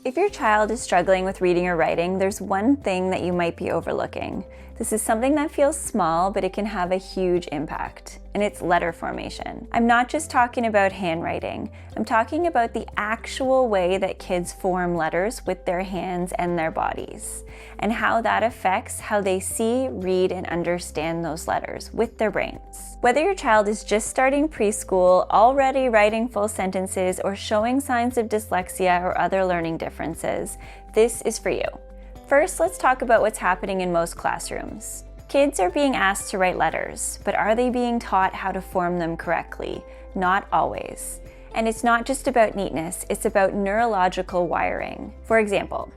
If your child is struggling with reading or writing, there's one thing that you might be overlooking. This is something that feels small, but it can have a huge impact, and it's letter formation. I'm not just talking about handwriting. I'm talking about the actual way that kids form letters with their hands and their bodies, and how that affects how they see, read, and understand those letters with their brains. Whether your child is just starting preschool, already writing full sentences, or showing signs of dyslexia or other learning differences, this is for you. First, let's talk about what's happening in most classrooms. Kids are being asked to write letters, but are they being taught how to form them correctly? Not always. And it's not just about neatness, it's about neurological wiring. For example,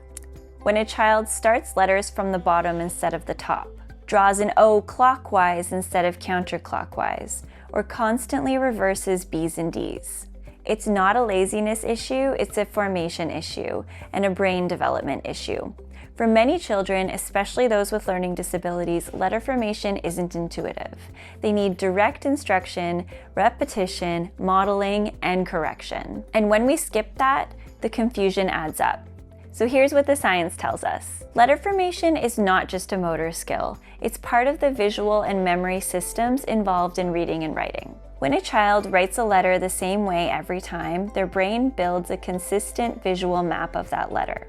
when a child starts letters from the bottom instead of the top, draws an O clockwise instead of counterclockwise, or constantly reverses B's and D's. It's not a laziness issue, it's a formation issue and a brain development issue. For many children, especially those with learning disabilities, letter formation isn't intuitive. They need direct instruction, repetition, modeling, and correction. And when we skip that, the confusion adds up. So here's what the science tells us. Letter formation is not just a motor skill. It's part of the visual and memory systems involved in reading and writing. When a child writes a letter the same way every time, their brain builds a consistent visual map of that letter.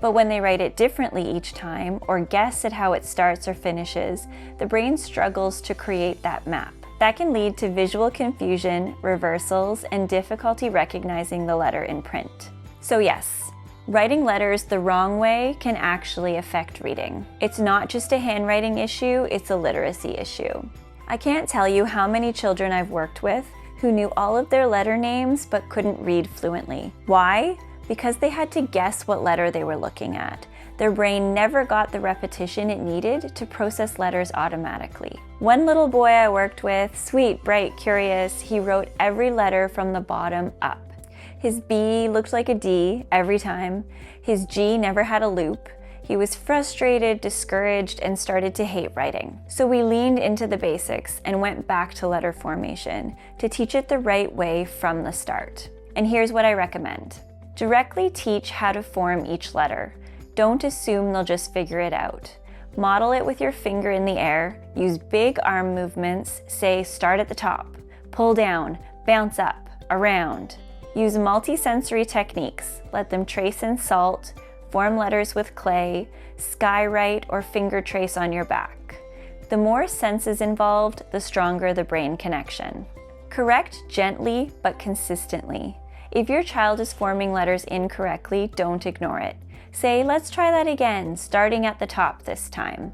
But when they write it differently each time, or guess at how it starts or finishes, the brain struggles to create that map. That can lead to visual confusion, reversals, and difficulty recognizing the letter in print. So yes, writing letters the wrong way can actually affect reading. It's not just a handwriting issue, it's a literacy issue. I can't tell you how many children I've worked with who knew all of their letter names but couldn't read fluently. Why? Because they had to guess what letter they were looking at. Their brain never got the repetition it needed to process letters automatically. One little boy I worked with, sweet, bright, curious, he wrote every letter from the bottom up. His B looked like a D every time. His G never had a loop. He was frustrated, discouraged, and started to hate writing. So we leaned into the basics and went back to letter formation to teach it the right way from the start. And here's what I recommend. Directly teach how to form each letter. Don't assume they'll just figure it out. Model it with your finger in the air, use big arm movements, say start at the top, pull down, bounce up, around. Use multisensory techniques, let them trace in salt, form letters with clay, skywrite, or finger trace on your back. The more senses involved, the stronger the brain connection. Correct gently but consistently. If your child is forming letters incorrectly, don't ignore it. Say, let's try that again, starting at the top this time.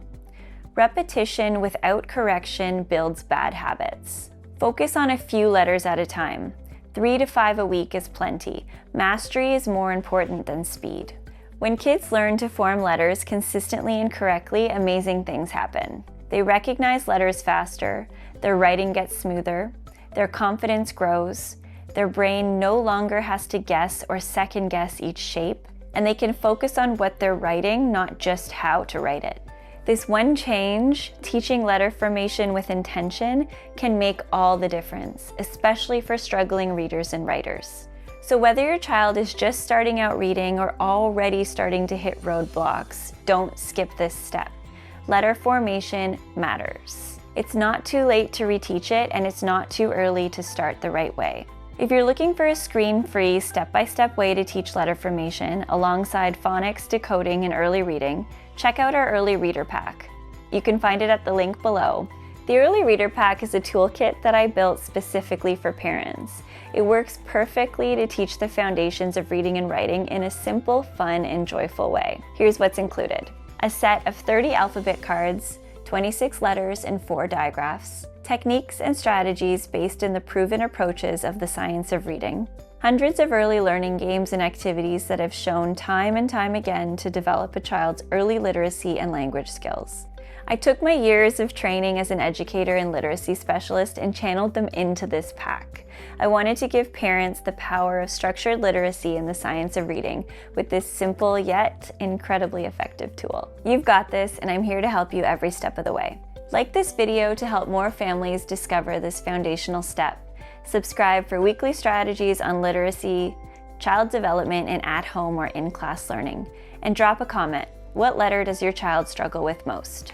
Repetition without correction builds bad habits. Focus on a few letters at a time. 3 to 5 a week is plenty. Mastery is more important than speed. When kids learn to form letters consistently and correctly, amazing things happen. They recognize letters faster, their writing gets smoother, their confidence grows, their brain no longer has to guess or second guess each shape, and they can focus on what they're writing, not just how to write it. This one change, teaching letter formation with intention, can make all the difference, especially for struggling readers and writers. So whether your child is just starting out reading or already starting to hit roadblocks, don't skip this step. Letter formation matters. It's not too late to reteach it, and it's not too early to start the right way. If you're looking for a screen-free, step-by-step way to teach letter formation alongside phonics, decoding, and early reading, check out our Early Reader Pack. You can find it at the link below. The Early Reader Pack is a toolkit that I built specifically for parents. It works perfectly to teach the foundations of reading and writing in a simple, fun, and joyful way. Here's what's included. A set of 30 alphabet cards, 26 letters, and 4 digraphs, techniques and strategies based in the proven approaches of the science of reading, hundreds of early learning games and activities that have shown time and time again to develop a child's early literacy and language skills. I took my years of training as an educator and literacy specialist and channeled them into this pack. I wanted to give parents the power of structured literacy in the science of reading with this simple yet incredibly effective tool. You've got this, and I'm here to help you every step of the way. Like this video to help more families discover this foundational step. Subscribe for weekly strategies on literacy, child development in at-home or in-class learning, and drop a comment. What letter does your child struggle with most?